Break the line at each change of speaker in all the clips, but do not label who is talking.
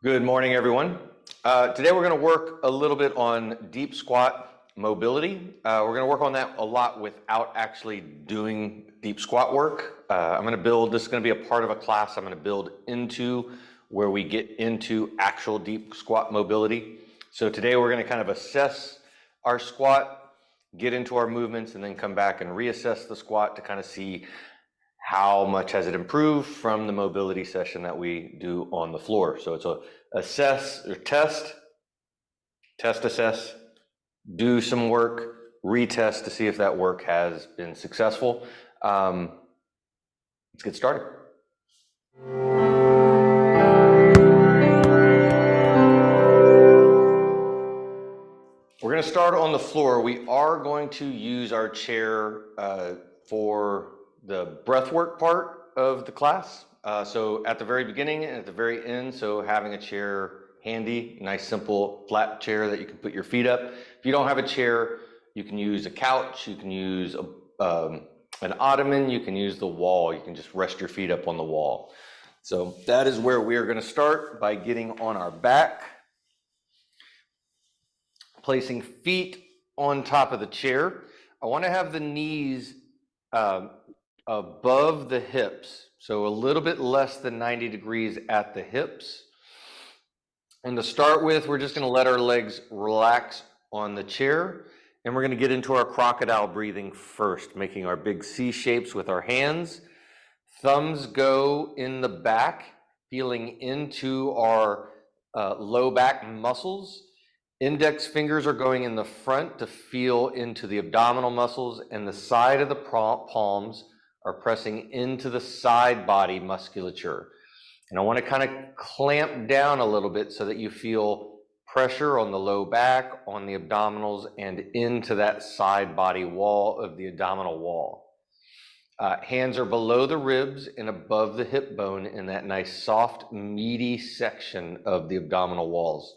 Good morning, everyone. Today we're going to work a little bit on deep squat mobility. We're going to work on that a lot without actually doing deep squat work. I'm going to build, this is going to be a part of a class I'm going to build into where we get into actual deep squat mobility. So today we're going to kind of assess our squat, get into our movements, and then come back and reassess the squat to kind of see how much has it improved from the mobility session that we do on the floor. So it's a assess or test, assess, do some work, retest to see if that work has been successful. Let's get started. We're going to start on the floor. We are going to use our chair for the breath work part of the class. So at the very beginning and at the very end, so having a chair handy, nice simple flat chair that you can put your feet up. If you don't have a chair, you can use a couch, you can use an ottoman, you can use the wall, you can just rest your feet up on the wall. So that is where we are going to start by getting on our back, placing feet on top of the chair. I want to have the knees above the hips, so a little bit less than 90 degrees at the hips. And to start with, we're just going to let our legs relax on the chair, and we're going to get into our crocodile breathing first, making our big C shapes with our hands. Thumbs go in the back, feeling into our low back muscles. Index fingers are going in the front to feel into the abdominal muscles, and the side of the palms are pressing into the side body musculature. And I want to kind of clamp down a little bit so that you feel pressure on the low back, on the abdominals, and into that side body wall of the abdominal wall. Hands are below the ribs and above the hip bone in that nice soft, meaty section of the abdominal walls.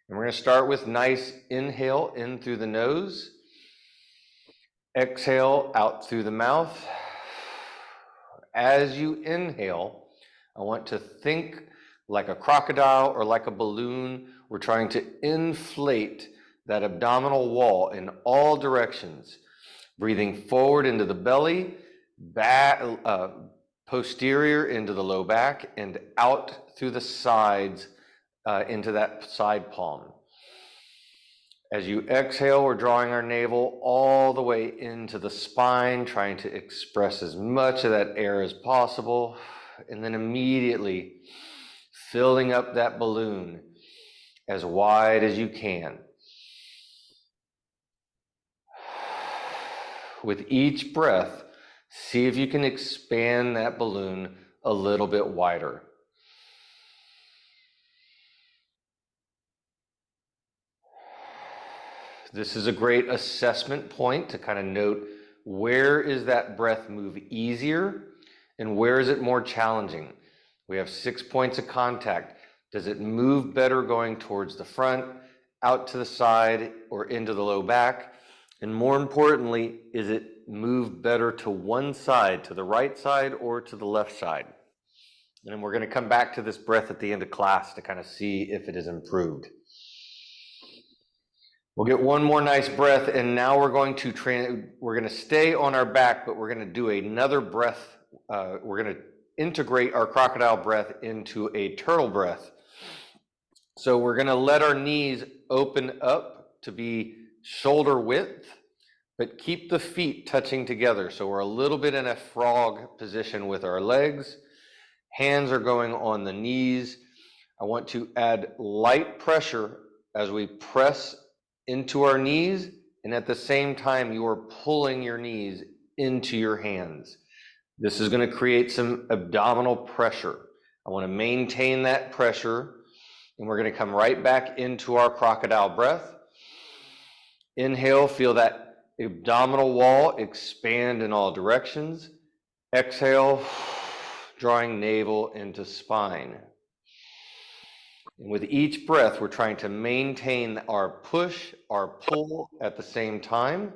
And we're going to start with nice inhale in through the nose, exhale out through the mouth. As you inhale, I want to think like a crocodile or like a balloon. We're trying to inflate that abdominal wall in all directions, breathing forward into the belly, back, posterior into the low back, and out through the sides into that side palm. As you exhale, we're drawing our navel all the way into the spine, trying to express as much of that air as possible, and then immediately filling up that balloon as wide as you can. With each breath, see if you can expand that balloon a little bit wider. This is a great assessment point to kind of note where is that breath move easier and where is it more challenging. We have 6 points of contact. Does it move better going towards the front, out to the side, or into the low back? And more importantly, is it move better to one side, to the right side or to the left side? And then we're going to come back to this breath at the end of class to kind of see if it is improved. We'll get one more nice breath, and now we're going to stay on our back, but we're going to do another breath. We're going to integrate our crocodile breath into a turtle breath. So we're going to let our knees open up to be shoulder width, but keep the feet touching together. So we're a little bit in a frog position with our legs. Hands are going on the knees. I want to add light pressure as we press into our knees, and at the same time you are pulling your knees into your hands. This is going to create some abdominal pressure. I want to maintain that pressure, and we're going to come right back into our crocodile breath. Inhale, feel that abdominal wall expand in all directions. Exhale, drawing navel into spine. And with each breath, we're trying to maintain our push, our pull at the same time.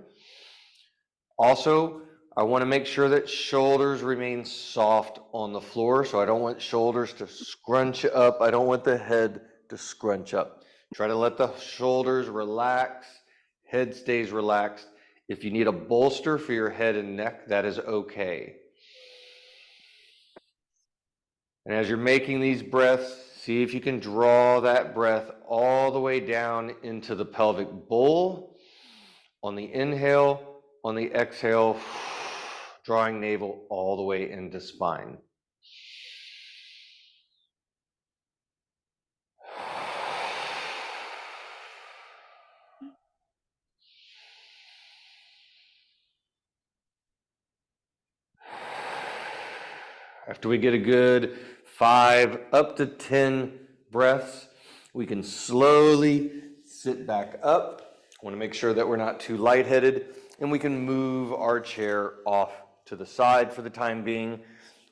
Also, I want to make sure that shoulders remain soft on the floor. So I don't want shoulders to scrunch up. I don't want the head to scrunch up. Try to let the shoulders relax. Head stays relaxed. If you need a bolster for your head and neck, that is okay. And as you're making these breaths, see if you can draw that breath all the way down into the pelvic bowl. On the inhale, on the exhale, drawing navel all the way into spine. After we get a good 5 up to 10 breaths, we can slowly sit back up. I want to make sure that we're not too lightheaded, and we can move our chair off to the side for the time being.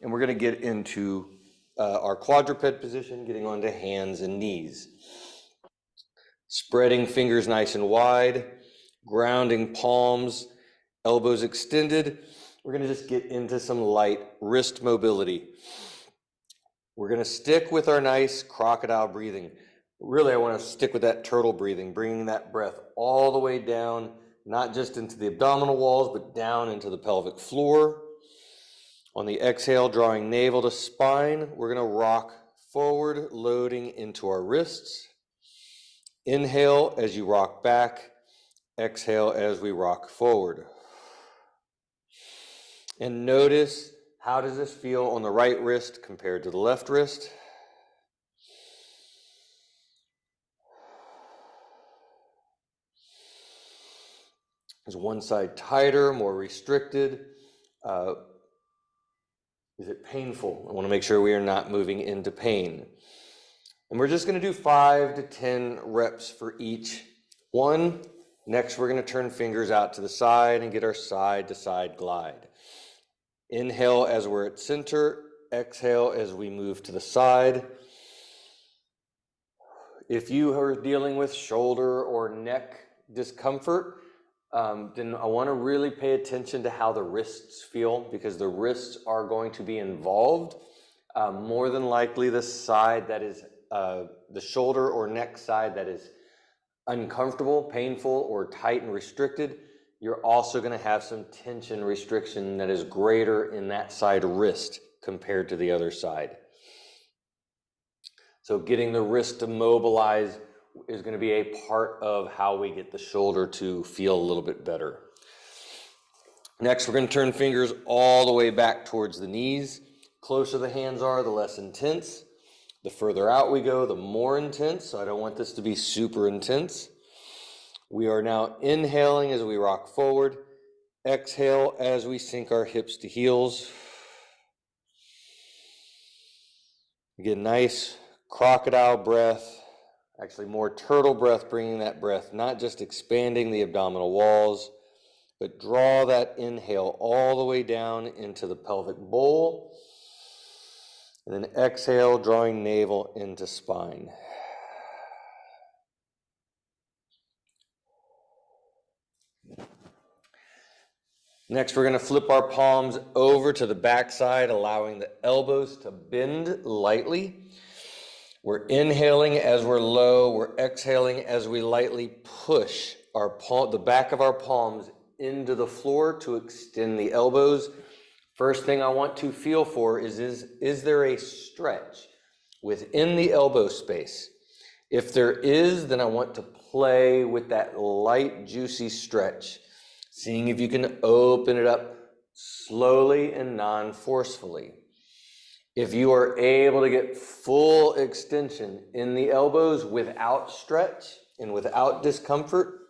And we're going to get into our quadruped position, getting onto hands and knees. Spreading fingers nice and wide, grounding palms, elbows extended. We're going to just get into some light wrist mobility. We're going to stick with our nice crocodile breathing. Really, I want to stick with that turtle breathing, bringing that breath all the way down, not just into the abdominal walls, but down into the pelvic floor. On the exhale, drawing navel to spine, we're going to rock forward, loading into our wrists. Inhale as you rock back, exhale as we rock forward. And notice, how does this feel on the right wrist compared to the left wrist? Is one side tighter, more restricted? Is it painful? I want to make sure we are not moving into pain. And we're just going to do 5 to 10 reps for each one. Next, we're going to turn fingers out to the side and get our side to side glide. Inhale as we're at center, exhale as we move to the side. If you are dealing with shoulder or neck discomfort, then I want to really pay attention to how the wrists feel, because the wrists are going to be involved. More than likely the side that is the shoulder or neck side that is uncomfortable, painful, or tight and restricted, you're also going to have some tension restriction that is greater in that side wrist compared to the other side. So getting the wrist to mobilize is going to be a part of how we get the shoulder to feel a little bit better. Next, we're going to turn fingers all the way back towards the knees. Closer the hands are, the less intense. The further out we go, the more intense. So I don't want this to be super intense. We are now inhaling as we rock forward. Exhale as we sink our hips to heels. Again, nice crocodile breath. Actually more turtle breath, bringing that breath, not just expanding the abdominal walls, but draw that inhale all the way down into the pelvic bowl. And then exhale, drawing navel into spine. Next, we're going to flip our palms over to the backside, allowing the elbows to bend lightly. We're inhaling as we're low. We're exhaling as we lightly push the back of our palms into the floor to extend the elbows. First thing I want to feel for is there a stretch within the elbow space? If there is, then I want to play with that light, juicy stretch, seeing if you can open it up slowly and non-forcefully. If you are able to get full extension in the elbows without stretch and without discomfort,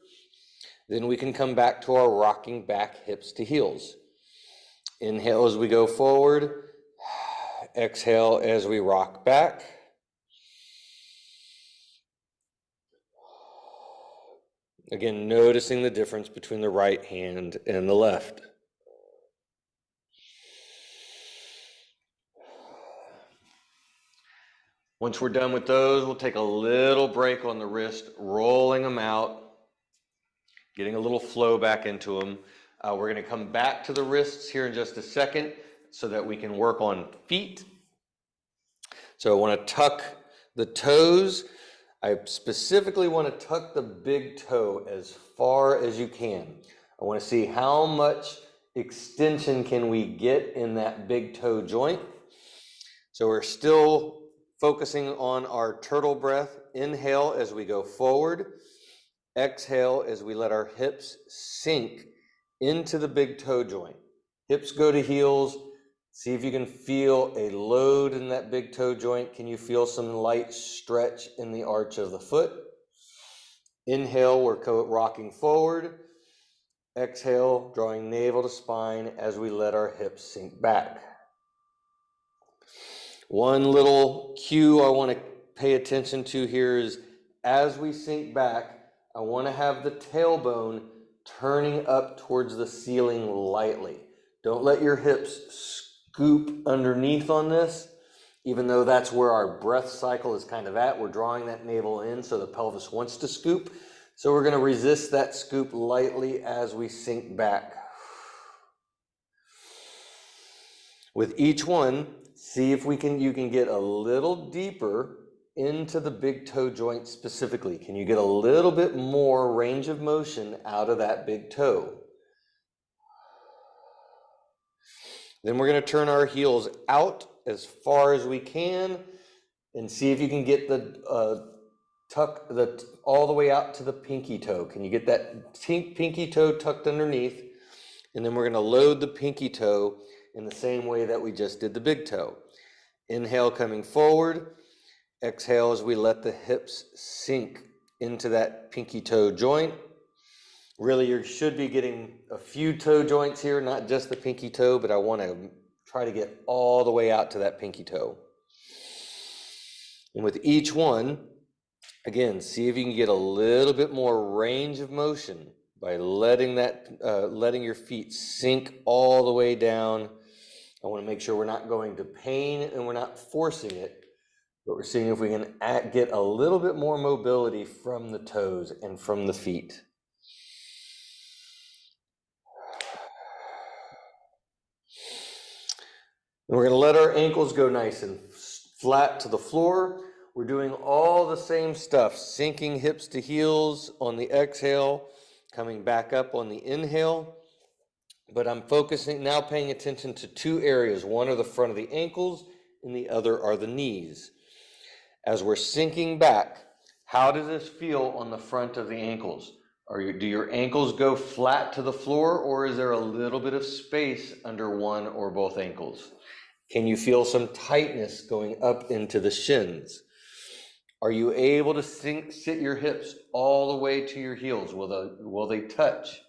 then we can come back to our rocking back hips to heels. Inhale as we go forward. Exhale as we rock back. Again, noticing the difference between the right hand and the left. Once we're done with those, we'll take a little break on the wrist, rolling them out, getting a little flow back into them. We're going to come back to the wrists here in just a second so that we can work on feet. So I want to tuck the toes. I specifically want to tuck the big toe as far as you can. I want to see how much extension can we get in that big toe joint. So we're still focusing on our turtle breath. Inhale as we go forward. Exhale as we let our hips sink into the big toe joint. Hips go to heels. See if you can feel a load in that big toe joint. Can you feel some light stretch in the arch of the foot? Inhale, we're rocking forward. Exhale, drawing navel to spine as we let our hips sink back. One little cue I want to pay attention to here is as we sink back, I want to have the tailbone turning up towards the ceiling lightly. Don't let your hips scoop underneath on this, even though that's where our breath cycle is kind of at. We're drawing that navel in so the pelvis wants to scoop. So we're going to resist that scoop lightly as we sink back. With each one, see if you can get a little deeper into the big toe joint specifically. Can you get a little bit more range of motion out of that big toe? Then we're going to turn our heels out as far as we can and see if you can get the tuck all the way out to the pinky toe. Can you get that pinky toe tucked underneath? And then we're going to load the pinky toe in the same way that we just did the big toe. Inhale coming forward. Exhale as we let the hips sink into that pinky toe joint. Really, you should be getting a few toe joints here, not just the pinky toe, but I want to try to get all the way out to that pinky toe. And with each one, again, see if you can get a little bit more range of motion by letting your feet sink all the way down. I want to make sure we're not going to pain and we're not forcing it, but we're seeing if we can get a little bit more mobility from the toes and from the feet. And we're going to let our ankles go nice and flat to the floor. We're doing all the same stuff, sinking hips to heels on the exhale, coming back up on the inhale. But I'm focusing now, paying attention to two areas. One are the front of the ankles and the other are the knees. As we're sinking back, how does this feel on the front of the ankles? Do your ankles go flat to the floor, or is there a little bit of space under one or both ankles? Can you feel some tightness going up into the shins? Are you able to sit your hips all the way to your heels? Will they touch?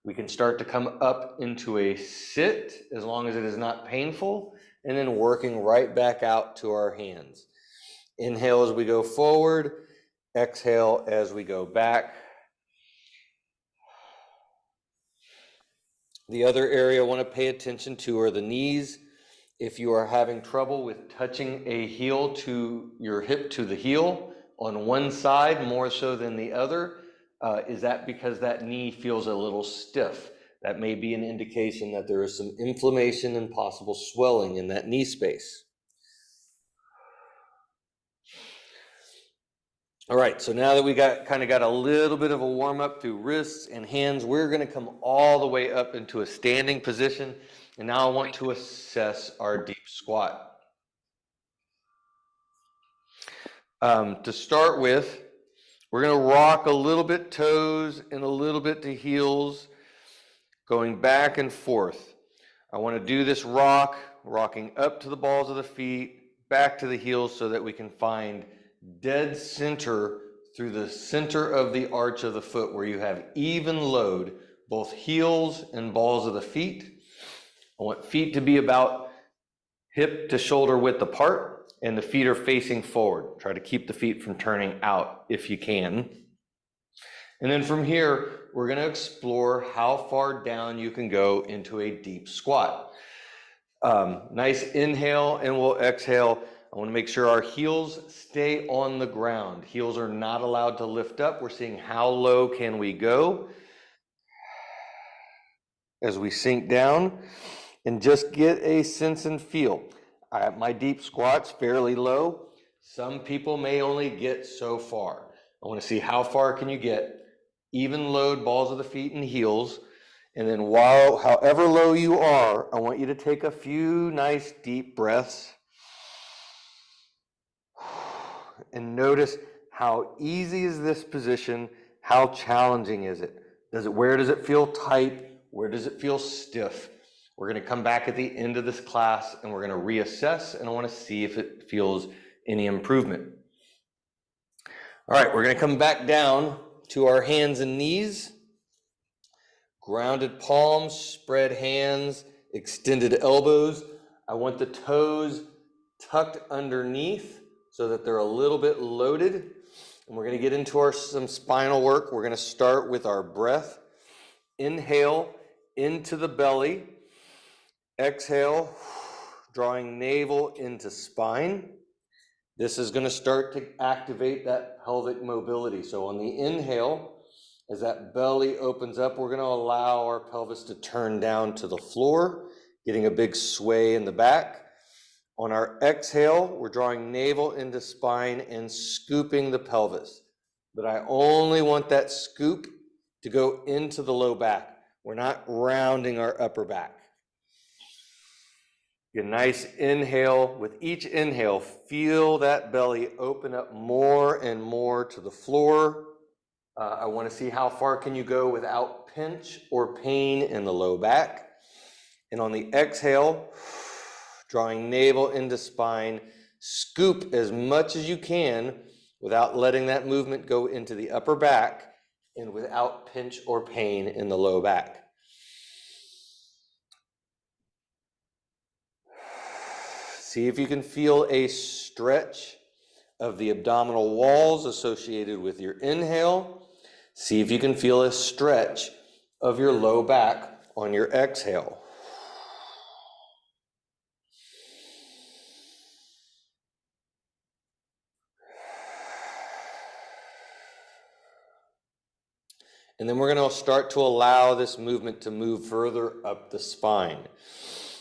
We can start to come up into a sit as long as it is not painful, and then working right back out to our hands. Inhale as we go forward, exhale as we go back. The other area I want to pay attention to are the knees. If you are having trouble with touching a heel to your hip to the heel on one side more so than the other, is that because that knee feels a little stiff? That may be an indication that there is some inflammation and possible swelling in that knee space. All right, so now that we got a little bit of a warm up through wrists and hands, we're going to come all the way up into a standing position. And now I want to assess our deep squat. To start with, we're going to rock a little bit toes and a little bit to heels, going back and forth. I want to do this rocking up to the balls of the feet, back to the heels, so that we can find dead center through the center of the arch of the foot, where you have even load, both heels and balls of the feet. I want feet to be about hip to shoulder width apart, and the feet are facing forward. Try to keep the feet from turning out if you can. And then from here, we're going to explore how far down you can go into a deep squat. Nice inhale, and we'll exhale. I want to make sure our heels stay on the ground. Heels are not allowed to lift up. We're seeing how low can we go. as we sink down, and just get a sense and feel. My deep squat's fairly low. Some people may only get so far. I want to see how far can you get. Even load balls of the feet and heels. And then however low you are, I want you to take a few nice deep breaths and notice how easy is this position, how challenging is it? Where does it feel tight? Where does it feel stiff? We're going to come back at the end of this class and we're going to reassess, and I want to see if it feels any improvement. All right, we're going to come back down to our hands and knees. Grounded palms, spread hands, extended elbows. I want the toes tucked underneath so that they're a little bit loaded. And we're going to get into some spinal work. We're going to start with our breath. Inhale into the belly. Exhale, drawing navel into spine. This is going to start to activate that pelvic mobility. So on the inhale, as that belly opens up, we're going to allow our pelvis to turn down to the floor, getting a big sway in the back. On our exhale, we're drawing navel into spine and scooping the pelvis. But I only want that scoop to go into the low back. We're not rounding our upper back. A nice inhale. With each inhale, feel that belly open up more and more to the floor. I want to see how far can you go without pinch or pain in the low back. And on the exhale, drawing navel into spine, scoop as much as you can without letting that movement go into the upper back and without pinch or pain in the low back. See if you can feel a stretch of the abdominal walls associated with your inhale. See if you can feel a stretch of your low back on your exhale. And then we're going to start to allow this movement to move further up the spine.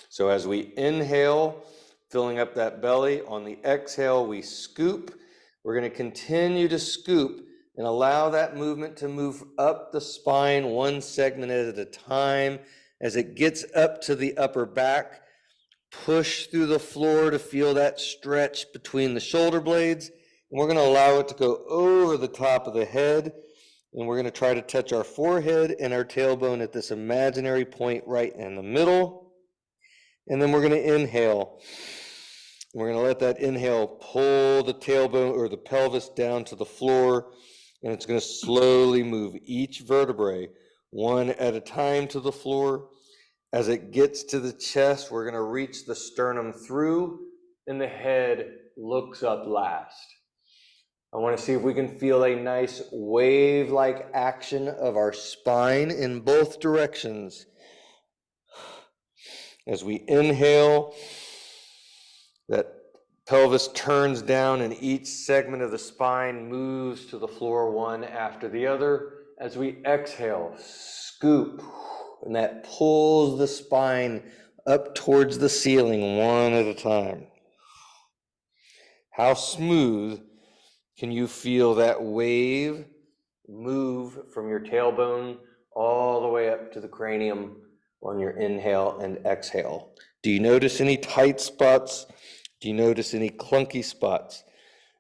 So as we inhale, filling up that belly, on the exhale, we scoop. We're going to continue to scoop and allow that movement to move up the spine one segment at a time. As it gets up to the upper back, push through the floor to feel that stretch between the shoulder blades. And we're going to allow it to go over the top of the head. And we're going to try to touch our forehead and our tailbone at this imaginary point right in the middle. And then we're going to inhale. We're going to let that inhale pull the tailbone or the pelvis down to the floor. And it's going to slowly move each vertebrae one at a time to the floor. As it gets to the chest, we're going to reach the sternum through, and the head looks up last. I want to see if we can feel a nice wave-like action of our spine in both directions. As we inhale, that pelvis turns down and each segment of the spine moves to the floor one after the other. As we exhale, scoop, and that pulls the spine up towards the ceiling one at a time. How smooth can you feel that wave move from your tailbone all the way up to the cranium on your inhale and exhale? Do you notice any tight spots? Do you notice any clunky spots?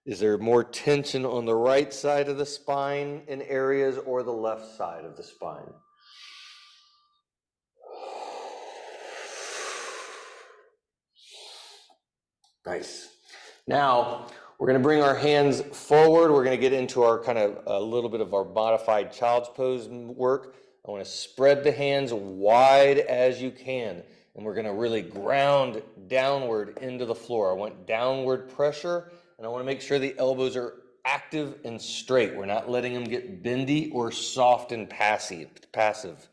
Is there more tension on the right side of the spine in areas or the left side of the spine? Nice. Now, we're going to bring our hands forward. We're going to get into our kind of a little bit of our modified child's pose work. I want to spread the hands wide as you can. And we're going to really ground downward into the floor. I want downward pressure, and I want to make sure the elbows are active and straight. We're not letting them get bendy or soft and passive.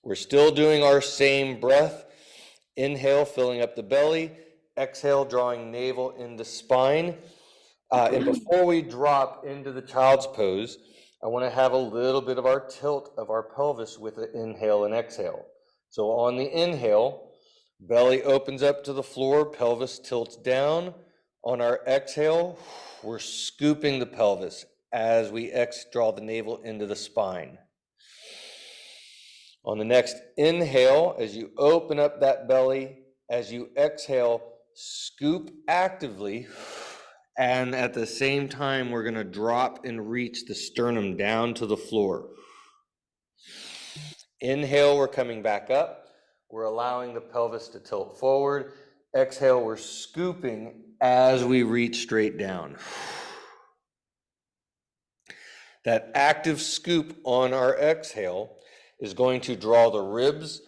We're still doing our same breath. Inhale, filling up the belly. Exhale, drawing navel into spine. And before we drop into the child's pose, I want to have a little bit of our tilt of our pelvis with the inhale and exhale. So on the inhale, belly opens up to the floor, pelvis tilts down. On our exhale, we're scooping the pelvis as we draw the navel into the spine. On the next inhale, as you open up that belly, as you exhale, scoop actively. And at the same time, we're going to drop and reach the sternum down to the floor. Inhale, we're coming back up. We're allowing the pelvis to tilt forward. Exhale, we're scooping as we reach straight down. That active scoop on our exhale is going to draw the ribs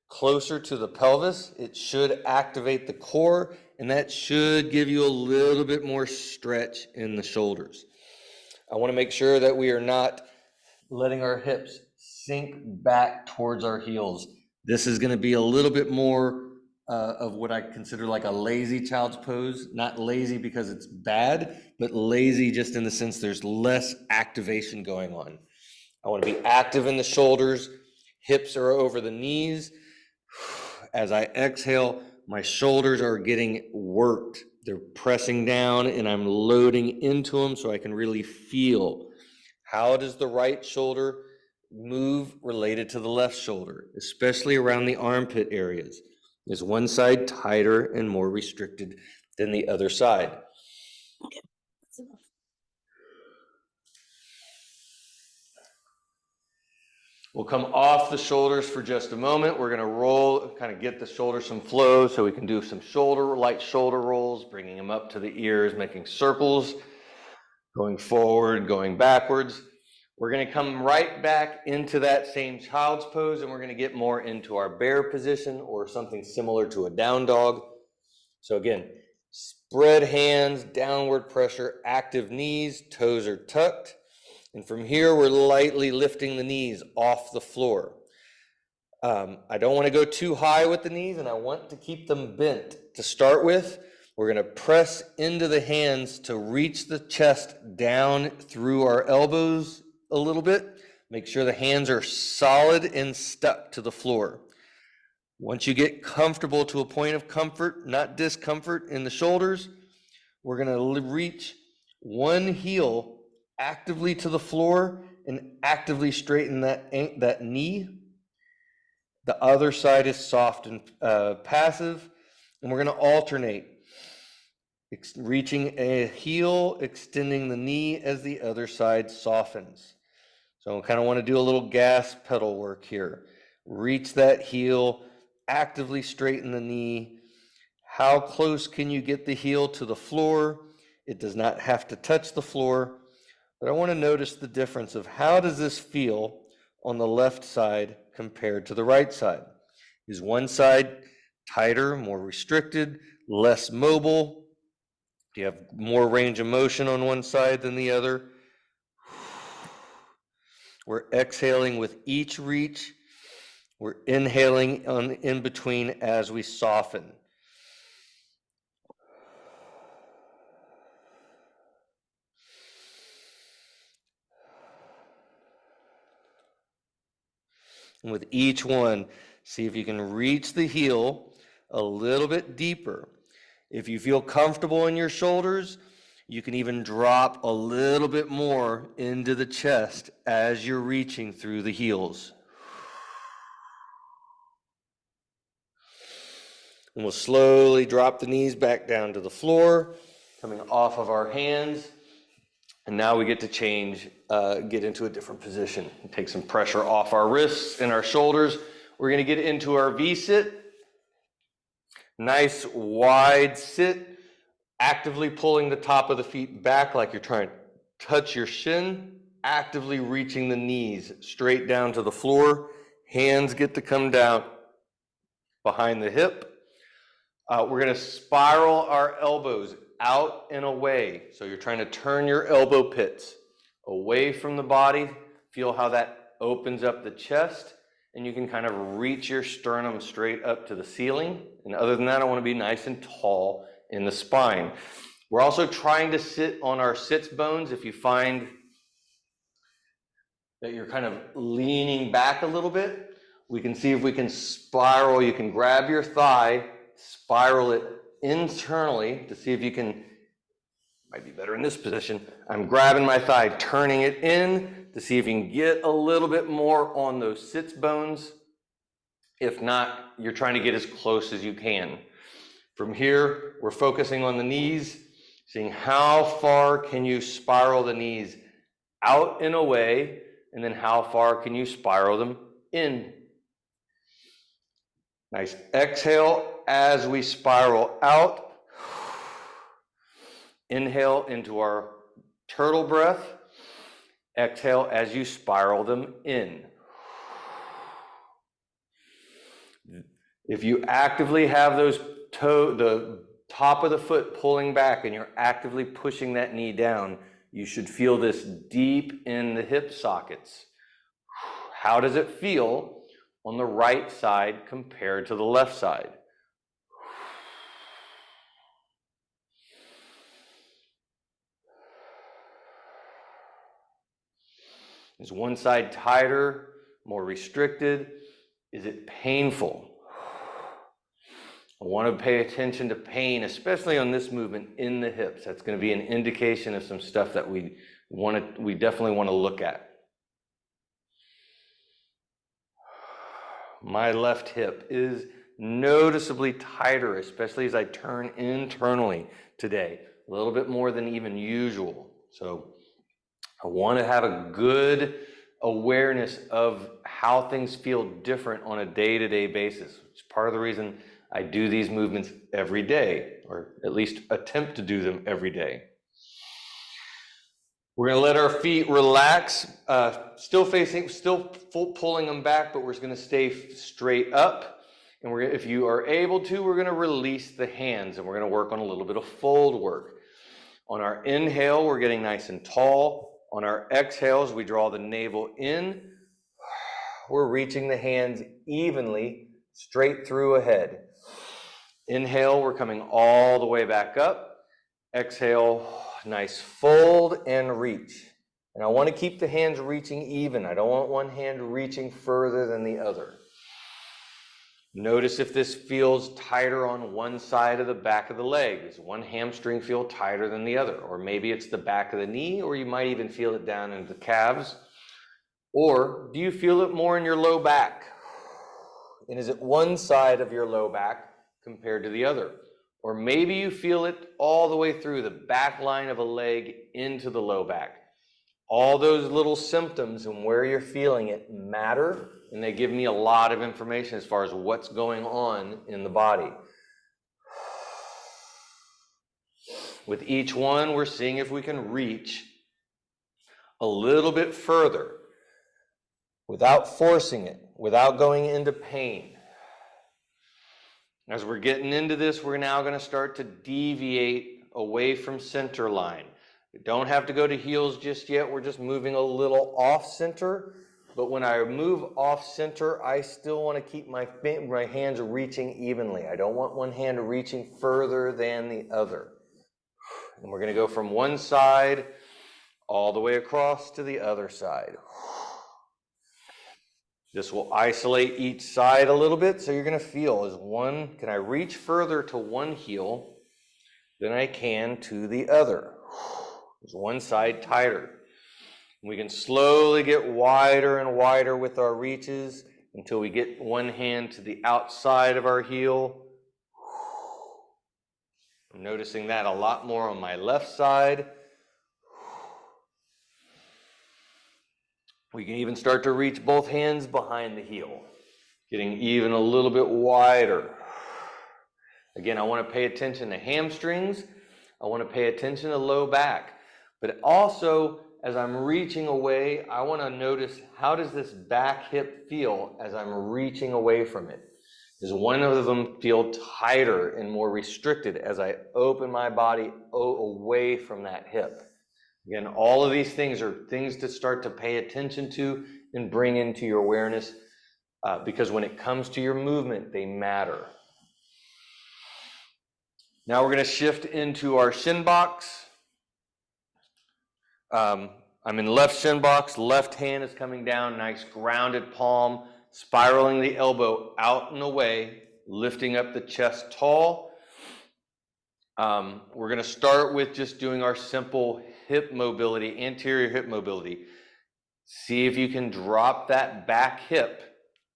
closer to the pelvis. It should activate the core, and that should give you a little bit more stretch in the shoulders. I want to make sure that we are not letting our hips sink back towards our heels. This is going to be a little bit more of what I consider like a lazy child's pose. Not lazy because it's bad, but lazy just in the sense there's less activation going on. I want to be active in the shoulders. Hips are over the knees. As I exhale, my shoulders are getting worked. They're pressing down and I'm loading into them so I can really feel how does the right shoulder move related to the left shoulder, especially around the armpit areas. Is one side tighter and more restricted than the other side?
Okay, that's enough.
We'll come off the shoulders for just a moment. We're going to roll, kind of get the shoulders some flow so we can do some light shoulder rolls, bringing them up to the ears, making circles, going forward, going backwards. We're going to come right back into that same child's pose, and we're going to get more into our bear position or something similar to a down dog. So again, spread hands, downward pressure, active knees, toes are tucked. And from here, we're lightly lifting the knees off the floor. I don't want to go too high with the knees, and I want to keep them bent. To start with, we're going to press into the hands to reach the chest down through our elbows a little bit. Make sure the hands are solid and stuck to the floor. Once you get comfortable to a point of comfort, not discomfort in the shoulders, we're going to reach one heel actively to the floor and actively straighten that knee. The other side is soft and passive, and we're going to alternate, reaching a heel, extending the knee as the other side softens. So I kind of want to do a little gas pedal work here. Reach that heel, actively straighten the knee. How close can you get the heel to the floor? It does not have to touch the floor, but I want to notice the difference of how does this feel on the left side compared to the right side. Is one side tighter, more restricted, less mobile? Do you have more range of motion on one side than the other? We're exhaling with each reach. We're inhaling in between as we soften. And with each one, see if you can reach the heel a little bit deeper. If you feel comfortable in your shoulders, you can even drop a little bit more into the chest as you're reaching through the heels. And we'll slowly drop the knees back down to the floor, coming off of our hands. And now we get to change, get into a different position. Take some pressure off our wrists and our shoulders. We're going to get into our V-sit. Nice wide sit, actively pulling the top of the feet back like you're trying to touch your shin, actively reaching the knees straight down to the floor. Hands get to come down behind the hip. We're going to spiral our elbows out and away. So you're trying to turn your elbow pits away from the body. Feel how that opens up the chest, and you can kind of reach your sternum straight up to the ceiling. And other than that, I want to be nice and tall in the spine. We're also trying to sit on our sits bones. If you find that you're kind of leaning back a little bit, We can see if we can spiral. You can grab your thigh, spiral it internally to see if you can, might be better in this position. I'm grabbing my thigh, turning it in to see if you can get a little bit more on those sits bones. If not, you're trying to get as close as you can. From here, we're focusing on the knees, seeing how far can you spiral the knees out and away, and then how far can you spiral them in. Nice exhale as we spiral out. Inhale into our turtle breath. Exhale as you spiral them in. If you actively have those the top of the foot pulling back and you're actively pushing that knee down, you should feel this deep in the hip sockets. How does it feel on the right side compared to the left side? Is one side tighter, more restricted? Is it painful? I want to pay attention to pain, especially on this movement in the hips. That's going to be an indication of some stuff that we definitely want to look at. My left hip is noticeably tighter, especially as I turn internally today, a little bit more than even usual. So I want to have a good awareness of how things feel different on a day-to-day basis. It's part of the reason I do these movements every day, or at least attempt to do them every day. We're going to let our feet relax, still pulling them back, but we're going to stay straight up. And if you are able to, we're going to release the hands, and we're going to work on a little bit of fold work. On our inhale, we're getting nice and tall. On our exhales, we draw the navel in. We're reaching the hands evenly straight through ahead. Inhale, we're coming all the way back up. Exhale, nice fold and reach. And I want to keep the hands reaching even. I don't want one hand reaching further than the other. Notice if this feels tighter on one side of the back of the leg. Does one hamstring feel tighter than the other? Or maybe it's the back of the knee, or you might even feel it down into the calves. Or do you feel it more in your low back? And is it one side of your low back compared to the other? Or maybe you feel it all the way through the back line of a leg into the low back. All those little symptoms and where you're feeling it matter, and they give me a lot of information as far as what's going on in the body. With each one, we're seeing if we can reach a little bit further without forcing it, without going into pain. As we're getting into this, we're now going to start to deviate away from center line. We don't have to go to heels just yet. We're just moving a little off center. But when I move off center, I still want to keep my hands reaching evenly. I don't want one hand reaching further than the other. And we're going to go from one side all the way across to the other side. This will isolate each side a little bit, so you're going to feel can I reach further to one heel than I can to the other? Is one side tighter? We can slowly get wider and wider with our reaches until we get one hand to the outside of our heel. I'm noticing that a lot more on my left side. We can even start to reach both hands behind the heel, getting even a little bit wider. Again, I want to pay attention to hamstrings. I want to pay attention to low back. But also, as I'm reaching away, I want to notice, how does this back hip feel as I'm reaching away from it? Does one of them feel tighter and more restricted as I open my body away from that hip? Again, all of these things are things to start to pay attention to and bring into your awareness, because when it comes to your movement, they matter. Now we're going to shift into our shin box. I'm in left shin box, left hand is coming down, nice grounded palm spiraling the elbow out and away, lifting up the chest tall. We're going to start with just doing our simple hip mobility, anterior hip mobility. See if you can drop that back hip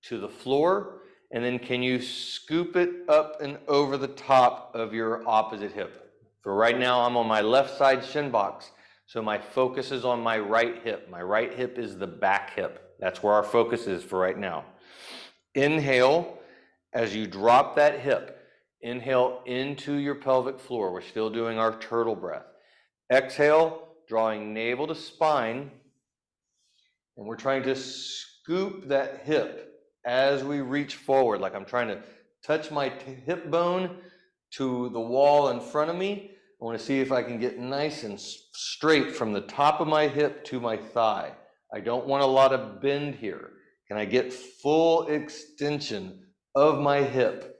to the floor, and then can you scoop it up and over the top of your opposite hip. For right now, I'm on my left side shin box, so my focus is on my right hip. My right hip is the back hip. That's where our focus is for right now. Inhale as you drop that hip. Inhale into your pelvic floor. We're still doing our turtle breath. Exhale, drawing navel to spine. And we're trying to scoop that hip as we reach forward. Like I'm trying to touch my hip bone to the wall in front of me. I want to see if I can get nice and straight from the top of my hip to my thigh. I don't want a lot of bend here. Can I get full extension of my hip?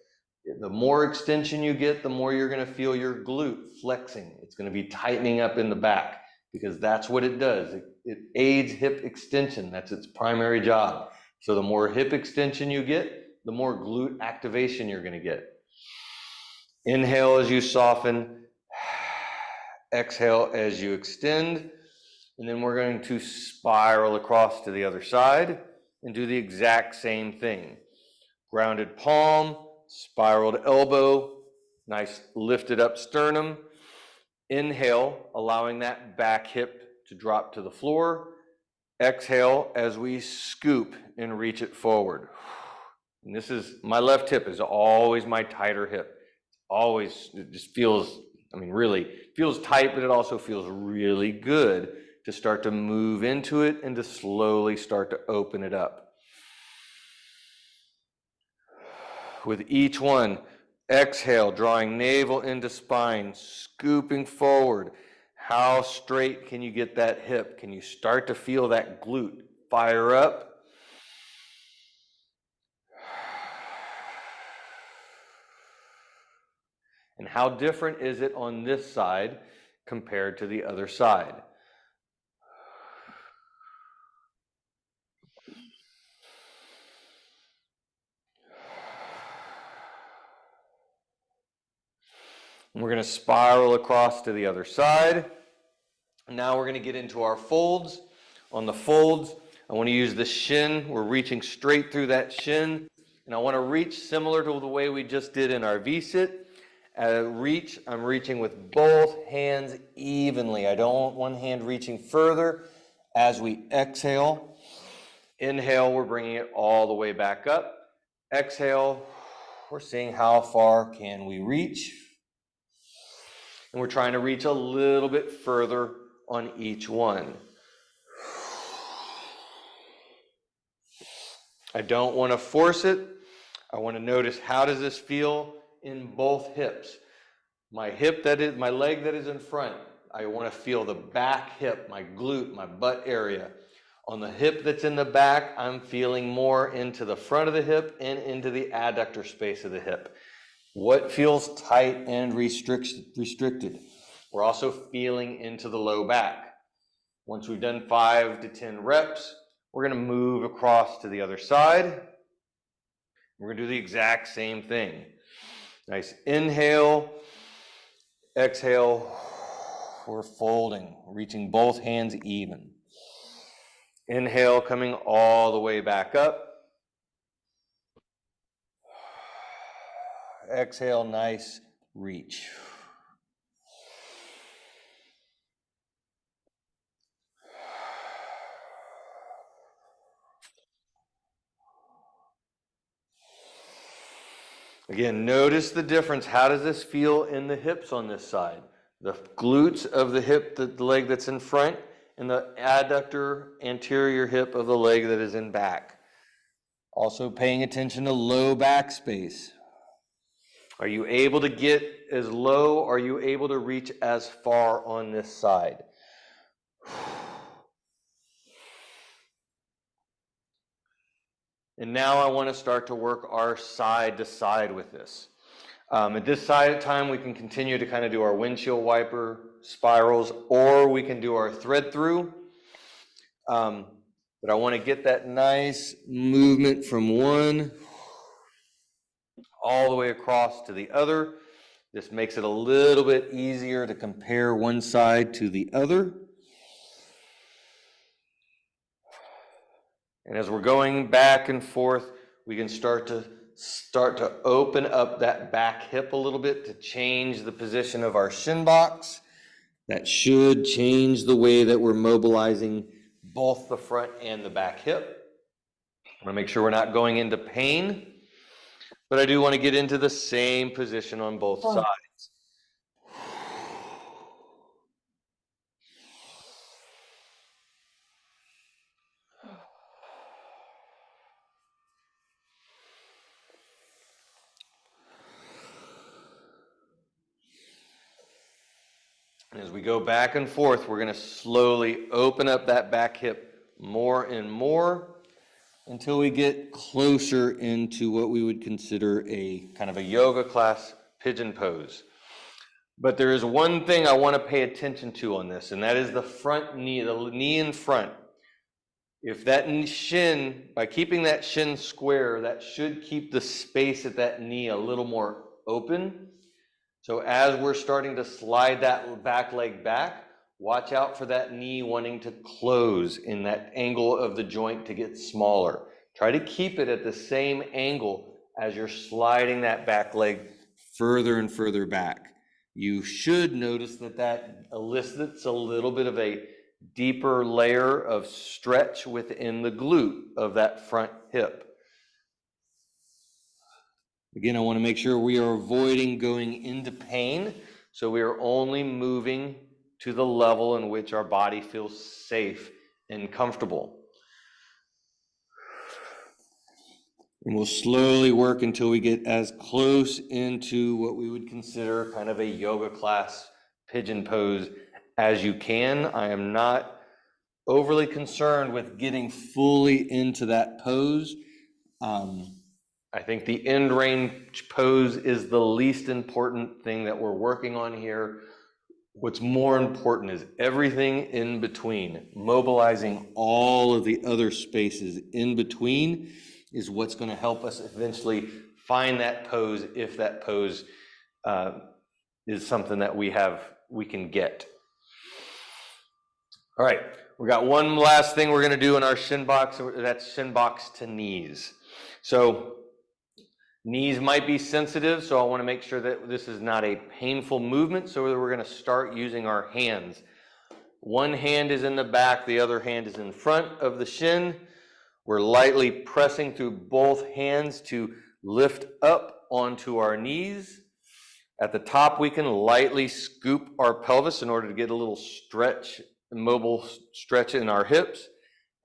The more extension you get, the more you're going to feel your glute flexing. It's going to be tightening up in the back because that's what it does. It aids hip extension. That's its primary job. So the more hip extension you get, the more glute activation you're going to get. Inhale as you soften. Exhale as you extend. And then we're going to spiral across to the other side and do the exact same thing. Grounded palm, spiraled elbow, nice lifted up sternum. Inhale, allowing that back hip to drop to the floor. Exhale as we scoop and reach it forward. And this is, my left hip is always my tighter hip. Always, it just feels, really feels tight, but it also feels really good to start to move into it and to slowly start to open it up. With each one, exhale, drawing navel into spine, scooping forward. How straight can you get that hip? Can you start to feel that glute fire up? And how different is it on this side compared to the other side? And we're going to spiral across to the other side. Now we're going to get into our folds. On the folds, I want to use the shin. We're reaching straight through that shin. And I want to reach similar to the way we just did in our V-sit. I'm reaching with both hands evenly. I don't want one hand reaching further. As we exhale, inhale, we're bringing it all the way back up. Exhale, we're seeing how far can we reach. And we're trying to reach a little bit further on each one. I don't want to force it. I want to notice, how does this feel in both hips? My leg that is in front, I want to feel the back hip, my glute, my butt area. On the hip that's in the back, I'm feeling more into the front of the hip and into the adductor space of the hip. What feels tight and restricted? We're also feeling into the low back. Once we've done 5 to 10 reps, we're going to move across to the other side. We're going to do the exact same thing. Nice inhale, exhale, we're folding, reaching both hands even. Inhale, coming all the way back up. Exhale, nice reach. Again, notice the difference. How does this feel in the hips on this side? The glutes of the hip, the leg that's in front, and the adductor anterior hip of the leg that is in back. Also paying attention to low back space. Are you able to get as low? Are you able to reach as far on this side? And now I want to start to work our side to side with this. At this side time, we can continue to kind of do our windshield wiper spirals, or we can do our thread through. but I want to get that nice movement from one all the way across to the other. This makes it a little bit easier to compare one side to the other. And as we're going back and forth, we can start to open up that back hip a little bit to change the position of our shin box. That should change the way that we're mobilizing both the front and the back hip. I want to make sure we're not going into pain, but I do want to get into the same position on both sides. And as we go back and forth, we're going to slowly open up that back hip more and more until we get closer into what we would consider a kind of a yoga class pigeon pose. But there is one thing I want to pay attention to on this, and that is the front knee, the knee in front. If that shin, by keeping that shin square, that should keep the space at that knee a little more open. So as we're starting to slide that back leg back, watch out for that knee wanting to close in that angle of the joint to get smaller. Try to keep it at the same angle as you're sliding that back leg further and further back. You should notice that that elicits a little bit of a deeper layer of stretch within the glute of that front hip. Again, I want to make sure we are avoiding going into pain, so we are only moving to the level in which our body feels safe and comfortable. And we'll slowly work until we get as close into what we would consider kind of a yoga class pigeon pose as you can. I am not overly concerned with getting fully into that pose. I think the end range pose is the least important thing that we're working on here. What's more important is everything in between. Mobilizing all of the other spaces in between is what's going to help us eventually find that pose, if that pose is something that we can get. All right, we got one last thing we're going to do in our shin box. That's shin box to knees. So knees might be sensitive, so I want to make sure that this is not a painful movement. So we're going to start using our hands. One hand is in the back, the other hand is in front of the shin. We're lightly pressing through both hands to lift up onto our knees. At the top, we can lightly scoop our pelvis in order to get a little stretch, mobile stretch in our hips.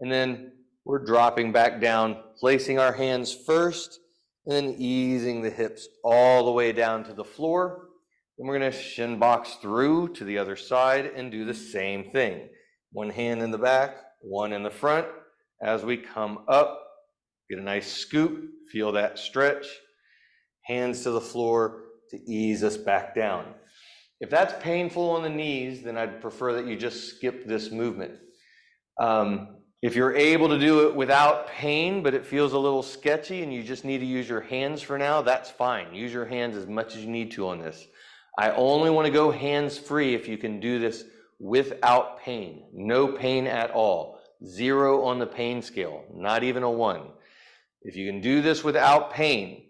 And then we're dropping back down, placing our hands first, and then easing the hips all the way down to the floor. Then we're going to shin box through to the other side and do the same thing. One hand in the back, one in the front. As we come up, get a nice scoop, feel that stretch. Hands to the floor to ease us back down. If that's painful on the knees, then I'd prefer that you just skip this movement. If you're able to do it without pain, but it feels a little sketchy and you just need to use your hands for now, that's fine. Use your hands as much as you need to on this. I only want to go hands-free if you can do this without pain. No pain at all. 0 on the pain scale, not even a 1. If you can do this without pain,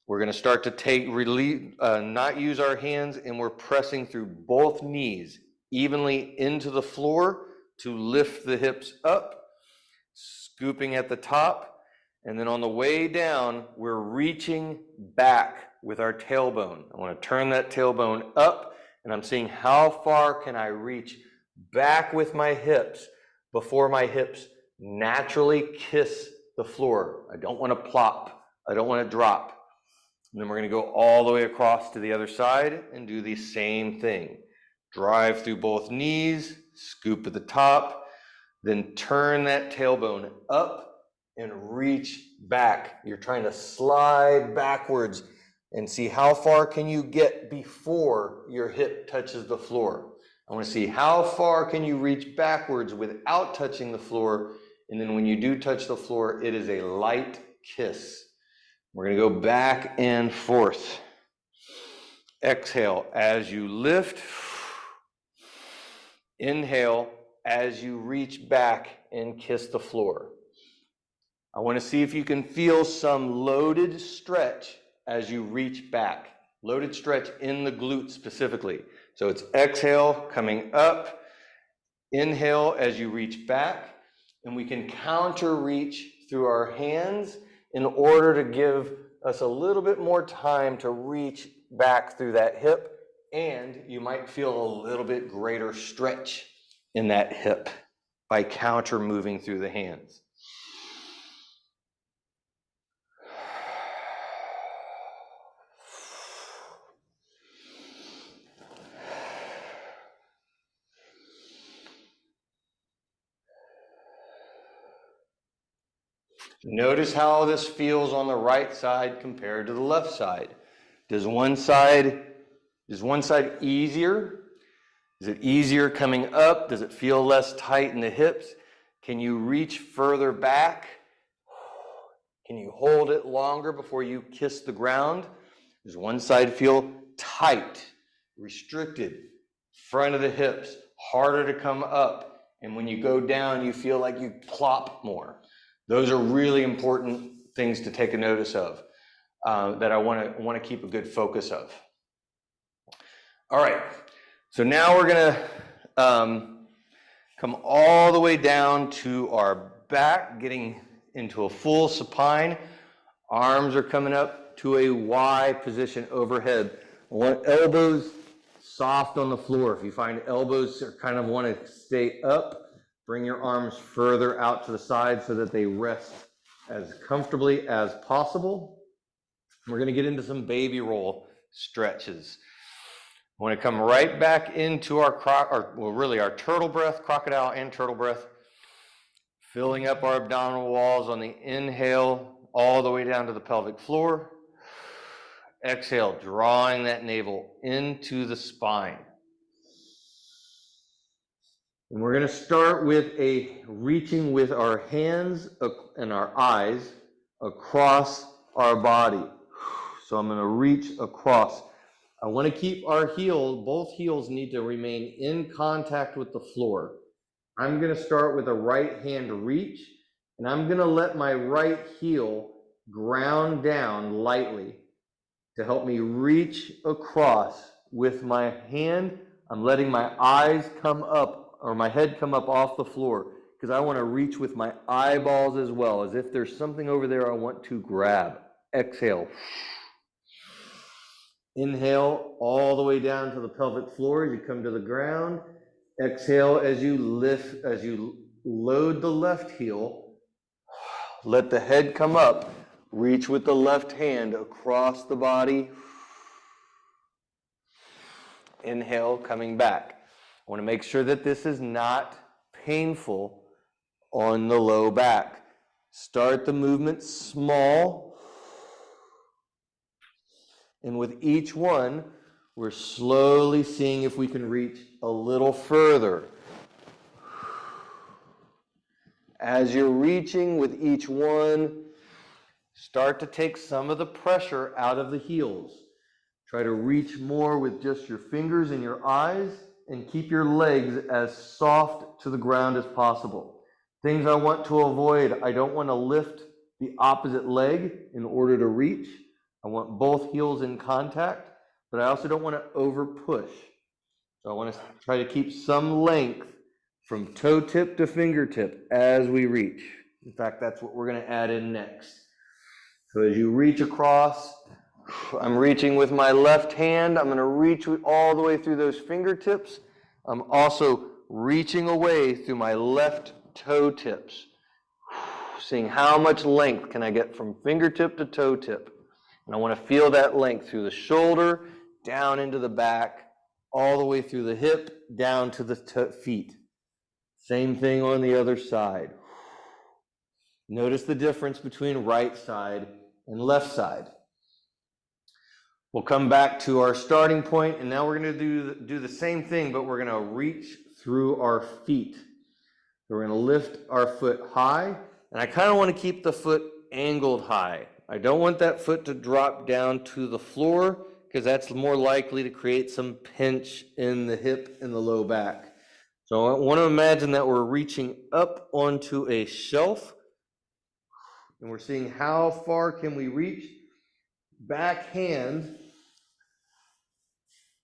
we're going to start to not use our hands, and we're pressing through both knees evenly into the floor to lift the hips up, scooping at the top, and then on the way down, we're reaching back with our tailbone. I want to turn that tailbone up, and I'm seeing how far can I reach back with my hips before my hips naturally kiss the floor. I don't want to plop. I don't want to drop. And then we're going to go all the way across to the other side and do the same thing. Drive through both knees, scoop at the top, then turn that tailbone up and reach back. You're trying to slide backwards and see how far can you get before your hip touches the floor. I want to see how far can you reach backwards without touching the floor And then when you do touch the floor, it is a light kiss. We're going to go back and forth. Exhale as you lift. Inhale as you reach back and kiss the floor. I want to see if you can feel some loaded stretch as you reach back. Loaded stretch in the glute specifically. So it's exhale coming up. Inhale as you reach back. And we can counter reach through our hands in order to give us a little bit more time to reach back through that hip, and you might feel a little bit greater stretch in that hip by counter moving through the hands. Notice how this feels on the right side compared to the left side. Is one side easier? Is it easier coming up? Does it feel less tight in the hips? Can you reach further back? Can you hold it longer before you kiss the ground? Does one side feel tight, restricted, front of the hips, harder to come up? And when you go down, you feel like you plop more. Those are really important things to take a notice of that I want to keep a good focus of. All right, so now we're going to come all the way down to our back, getting into a full supine. Arms are coming up to a Y position overhead. I want elbows soft on the floor. If you find elbows kind of want to stay up, bring your arms further out to the side so that they rest as comfortably as possible. We're going to get into some baby roll stretches. I want to come right back into our turtle breath, crocodile and turtle breath, filling up our abdominal walls on the inhale all the way down to the pelvic floor. Exhale, drawing that navel into the spine. And we're going to start with a reaching with our hands and our eyes across our body. So I'm going to reach across. I want to keep our both heels need to remain in contact with the floor. I'm going to start with a right hand reach, and I'm going to let my right heel ground down lightly to help me reach across with my hand. I'm letting my eyes come up, or my head come up off the floor, because I want to reach with my eyeballs as well, as if there's something over there I want to grab. Exhale. Inhale all the way down to the pelvic floor as you come to the ground. Exhale as you lift, as you load the left heel. Let the head come up. Reach with the left hand across the body. Inhale, coming back. I want to make sure that this is not painful on the low back. Start the movement small. And with each one, we're slowly seeing if we can reach a little further. As you're reaching with each one, start to take some of the pressure out of the heels. Try to reach more with just your fingers and your eyes, and keep your legs as soft to the ground as possible. Things I want to avoid: I don't want to lift the opposite leg in order to reach. I want both heels in contact, but I also don't want to over push. So I want to try to keep some length from toe tip to fingertip as we reach. In fact, that's what we're going to add in next. So as you reach across, I'm reaching with my left hand. I'm going to reach all the way through those fingertips. I'm also reaching away through my left toe tips, seeing how much length can I get from fingertip to toe tip. And I want to feel that length through the shoulder, down into the back, all the way through the hip, down to the feet. Same thing on the other side. Notice the difference between right side and left side. We'll come back to our starting point, and now we're going to do the same thing, but we're going to reach through our feet. We're going to lift our foot high, and I kind of want to keep the foot angled high. I don't want that foot to drop down to the floor because that's more likely to create some pinch in the hip and the low back. So I want to imagine that we're reaching up onto a shelf, and we're seeing how far can we reach. Backhand.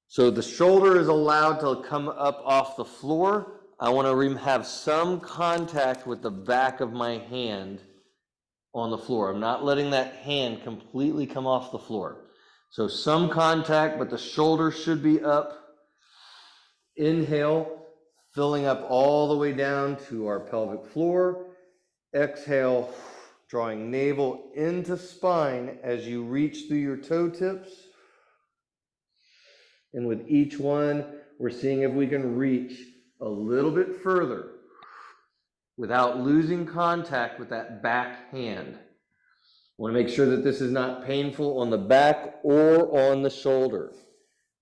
So the shoulder is allowed to come up off the floor. I want to have some contact with the back of my hand on the floor. I'm not letting that hand completely come off the floor. So some contact, but the shoulder should be up. Inhale, filling up all the way down to our pelvic floor. Exhale, drawing navel into spine as you reach through your toe tips. And with each one, we're seeing if we can reach a little bit further without losing contact with that back hand. Want to make sure that this is not painful on the back or on the shoulder.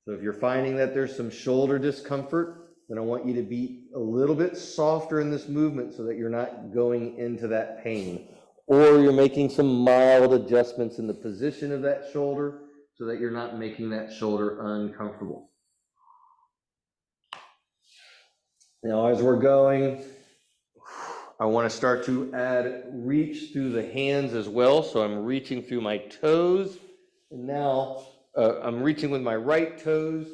So if you're finding that there's some shoulder discomfort, then I want you to be a little bit softer in this movement so that you're not going into that pain. Or you're making some mild adjustments in the position of that shoulder so that you're not making that shoulder uncomfortable. Now, as we're going, I want to start to add reach through the hands as well. So I'm reaching through my toes. And now I'm reaching with my right toes.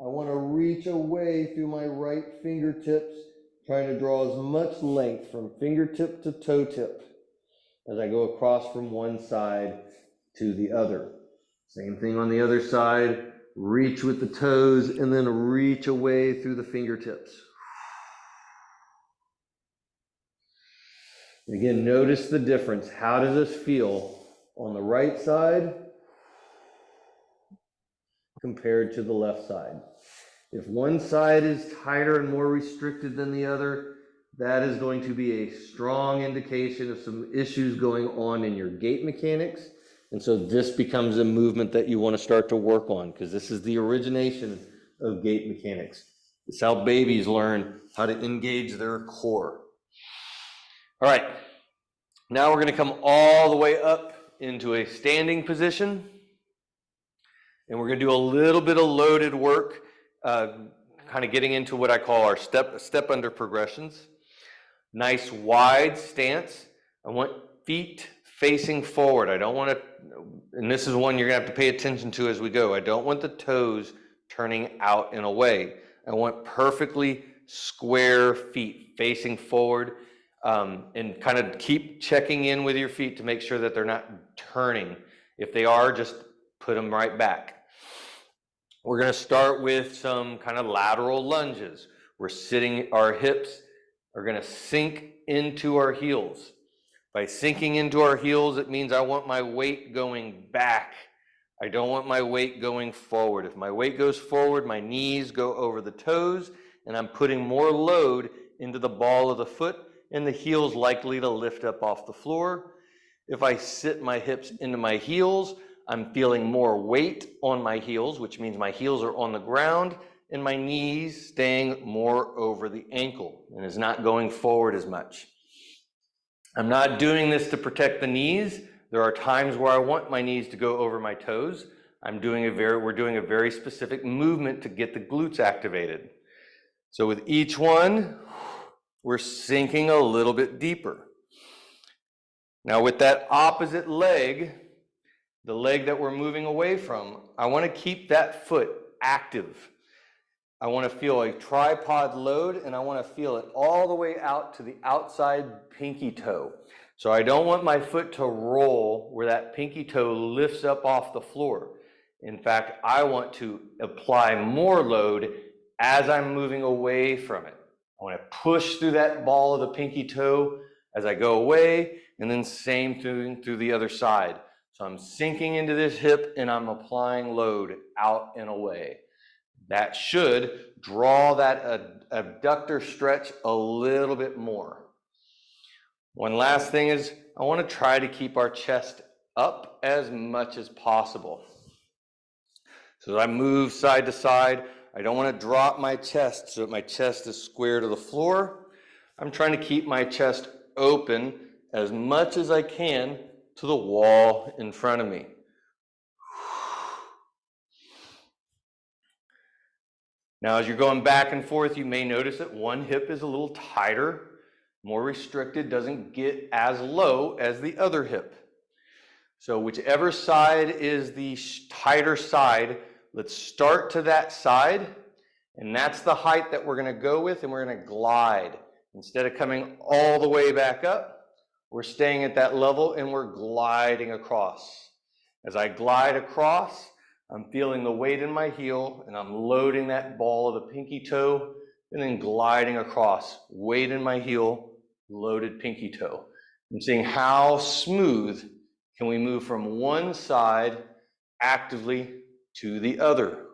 I want to reach away through my right fingertips, trying to draw as much length from fingertip to toe tip as I go across from one side to the other. Same thing on the other side. Reach with the toes and then reach away through the fingertips. Again, notice the difference. How does this feel on the right side compared to the left side? If one side is tighter and more restricted than the other, that is going to be a strong indication of some issues going on in your gait mechanics. And so this becomes a movement that you want to start to work on because this is the origination of gait mechanics. It's how babies learn how to engage their core. All right, now we're going to come all the way up into a standing position. And we're going to do a little bit of loaded work, kind of getting into what I call our step under progressions. Nice wide stance. I want feet facing forward. I don't want to, and this is one you're going to have to pay attention to as we go. I don't want the toes turning out and away. I want perfectly square feet facing forward, and kind of keep checking in with your feet to make sure that they're not turning. If they are, just put them right back. We're going to start with some kind of lateral lunges. We're sitting, our hips are going to sink into our heels. By sinking into our heels, it means I want my weight going back. I don't want my weight going forward. If my weight goes forward, my knees go over the toes, and I'm putting more load into the ball of the foot, and the heel's likely to lift up off the floor. If I sit my hips into my heels, I'm feeling more weight on my heels, which means my heels are on the ground, and my knees staying more over the ankle, and is not going forward as much. I'm not doing this to protect the knees. There are times where I want my knees to go over my toes. We're doing a very specific movement to get the glutes activated. So with each one, we're sinking a little bit deeper. Now with that opposite leg, the leg that we're moving away from, I want to keep that foot active. I want to feel a tripod load, and I want to feel it all the way out to the outside pinky toe. So I don't want my foot to roll where that pinky toe lifts up off the floor. In fact, I want to apply more load as I'm moving away from it. I want to push through that ball of the pinky toe as I go away, and then same through the other side. So I'm sinking into this hip and I'm applying load out and away. That should draw that abductor stretch a little bit more. One last thing is I want to try to keep our chest up as much as possible. So I move side to side. I don't want to drop my chest so that my chest is square to the floor,
I'm trying to keep my chest open as much as I can to the wall in front of me. Now, as you're going back and forth, you may notice that one hip is a little tighter, more restricted, doesn't get as low as the other hip. So whichever side is the tighter side, let's start to that side, and that's the height that we're going to go with, and we're going to glide. Instead of coming all the way back up, we're staying at that level and we're gliding across. As I glide across, I'm feeling the weight in my heel and I'm loading that ball of the pinky toe and then gliding across. Weight in my heel, loaded pinky toe. I'm seeing how smooth can we move from one side actively to the other.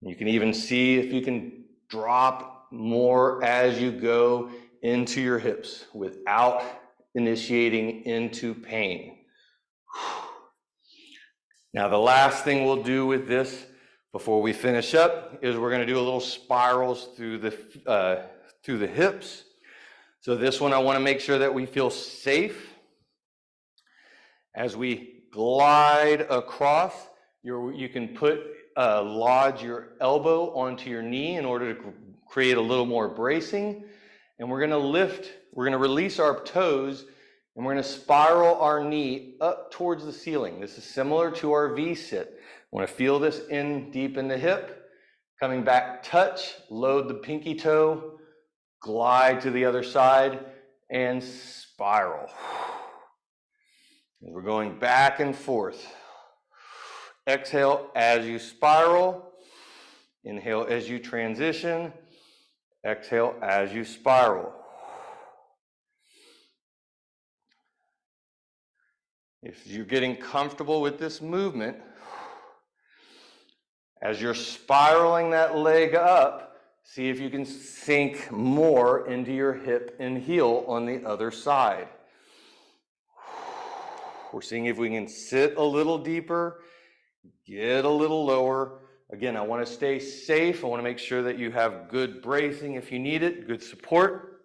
You can even see if you can drop more as you go into your hips without initiating into pain. Now, the last thing we'll do with this before we finish up is we're going to do a little spirals through the hips. So this one, I want to make sure that we feel safe. As we glide across, you can lodge your elbow onto your knee in order to create a little more bracing. And we're going to release our toes, and we're going to spiral our knee up towards the ceiling. This is similar to our V-sit. I want to feel this in deep in the hip. Coming back, touch, load the pinky toe, glide to the other side, and spiral. We're going back and forth. Exhale as you spiral. Inhale as you transition. Exhale as you spiral. If you're getting comfortable with this movement, as you're spiraling that leg up, see if you can sink more into your hip and heel on the other side. We're seeing if we can sit a little deeper, get a little lower. Again, I want to stay safe. I want to make sure that you have good bracing if you need it, good support.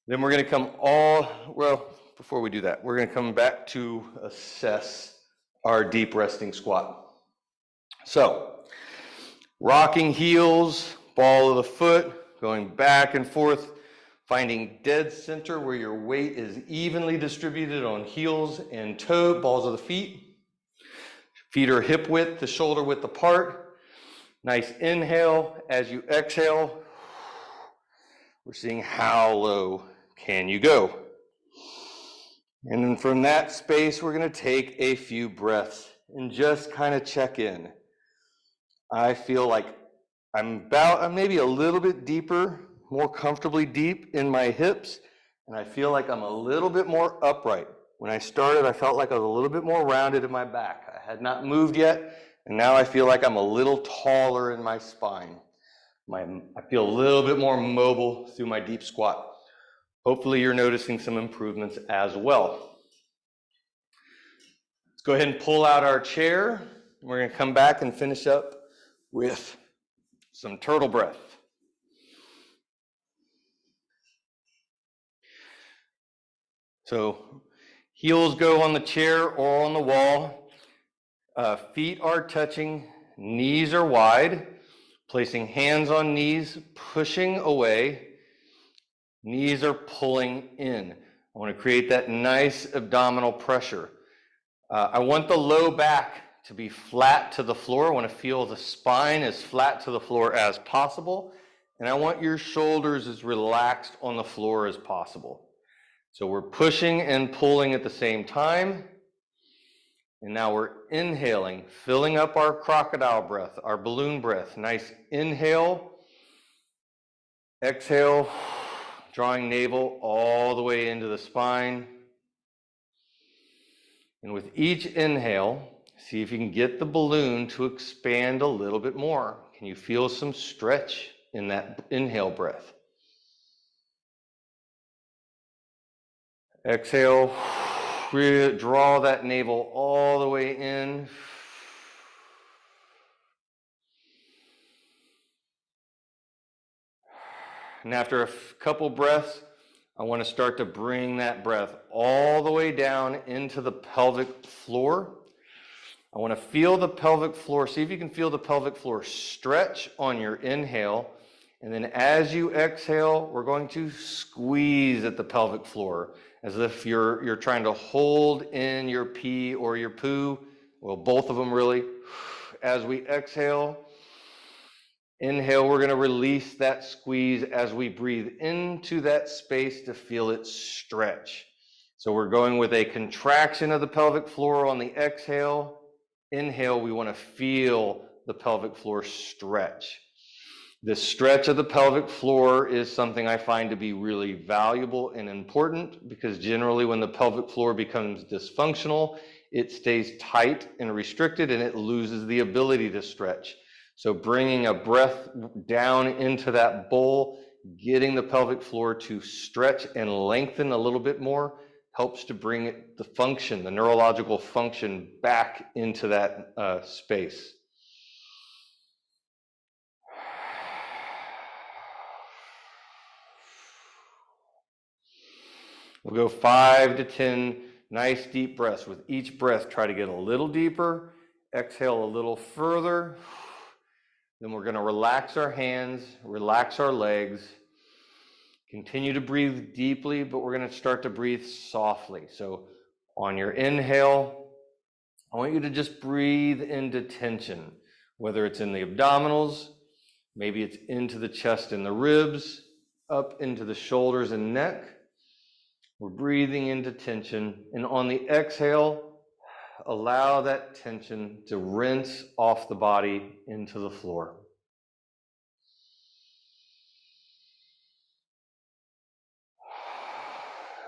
Then we're going to before we do that, we're going to come back to assess our deep resting squat. So, rocking heels, ball of the foot, going back and forth, finding dead center where your weight is evenly distributed on heels and balls of the feet. Feet are hip width to shoulder width apart. Nice inhale. As you exhale, we're seeing how low can you go. And then from that space, we're going to take a few breaths and just kind of check in. I feel like I'm maybe a little bit deeper, more comfortably deep in my hips, and I feel like I'm a little bit more upright. When I started, I felt like I was a little bit more rounded in my back. I had not moved yet, and now I feel like I'm a little taller in my spine. I feel a little bit more mobile through my deep squat. Hopefully you're noticing some improvements as well. Let's go ahead and pull out our chair. We're going to come back and finish up with some turtle breath. So heels go on the chair or on the wall. Feet are touching, knees are wide. Placing hands on knees, pushing away. Knees are pulling in. I want to create that nice abdominal pressure. I want the low back to be flat to the floor. I want to feel the spine as flat to the floor as possible. And I want your shoulders as relaxed on the floor as possible. So we're pushing and pulling at the same time. And now we're inhaling, filling up our crocodile breath, our balloon breath. Nice inhale. Exhale, drawing navel all the way into the spine. And with each inhale, see if you can get the balloon to expand a little bit more. Can you feel some stretch in that inhale breath? Exhale, draw that navel all the way in. And after a couple breaths, I want to start to bring that breath all the way down into the pelvic floor. I want to feel the pelvic floor. See if you can feel the pelvic floor stretch on your inhale. And then as you exhale, we're going to squeeze at the pelvic floor as if you're trying to hold in your pee or your poo. Well, both of them really. As we exhale, inhale, we're going to release that squeeze as we breathe into that space to feel it stretch. So we're going with a contraction of the pelvic floor on the exhale. Inhale, we want to feel the pelvic floor stretch. The stretch of the pelvic floor is something I find to be really valuable and important because generally when the pelvic floor becomes dysfunctional, it stays tight and restricted and it loses the ability to stretch. So bringing a breath down into that bowl, getting the pelvic floor to stretch and lengthen a little bit more helps to bring it, the function, the neurological function back into that space. We'll go 5 to 10 nice deep breaths. With each breath, try to get a little deeper, exhale a little further. Then we're going to relax our hands, relax our legs. Continue to breathe deeply, but we're going to start to breathe softly. So on your inhale, I want you to just breathe into tension, whether it's in the abdominals, maybe it's into the chest and the ribs, up into the shoulders and neck. We're breathing into tension. And on the exhale, allow that tension to rinse off the body into the floor.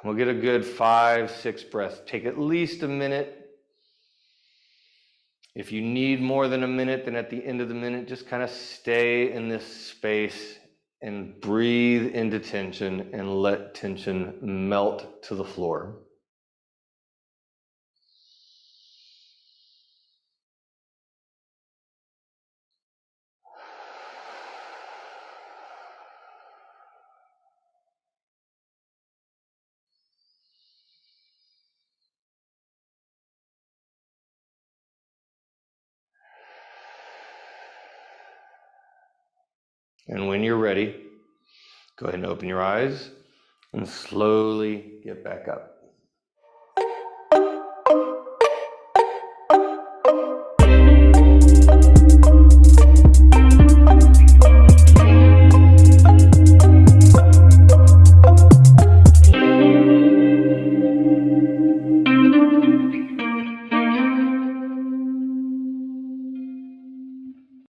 We'll get a good 5, 6 breaths. Take at least a minute. If you need more than a minute, then at the end of the minute, just kind of stay in this space and breathe into tension and let tension melt to the floor. And when you're ready, go ahead and open your eyes and slowly get back up.